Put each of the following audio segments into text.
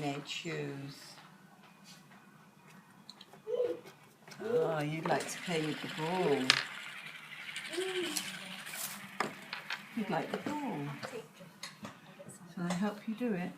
Nene, choose. Oh, you'd like to play with the ball. You'd like the ball. Shall I help you do it?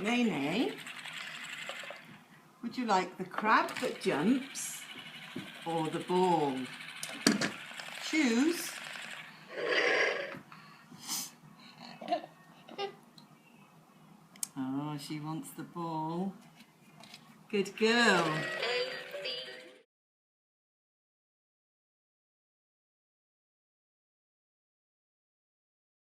Nene, would you like the crab that jumps or the ball? Choose. Oh, she wants the ball. Good girl.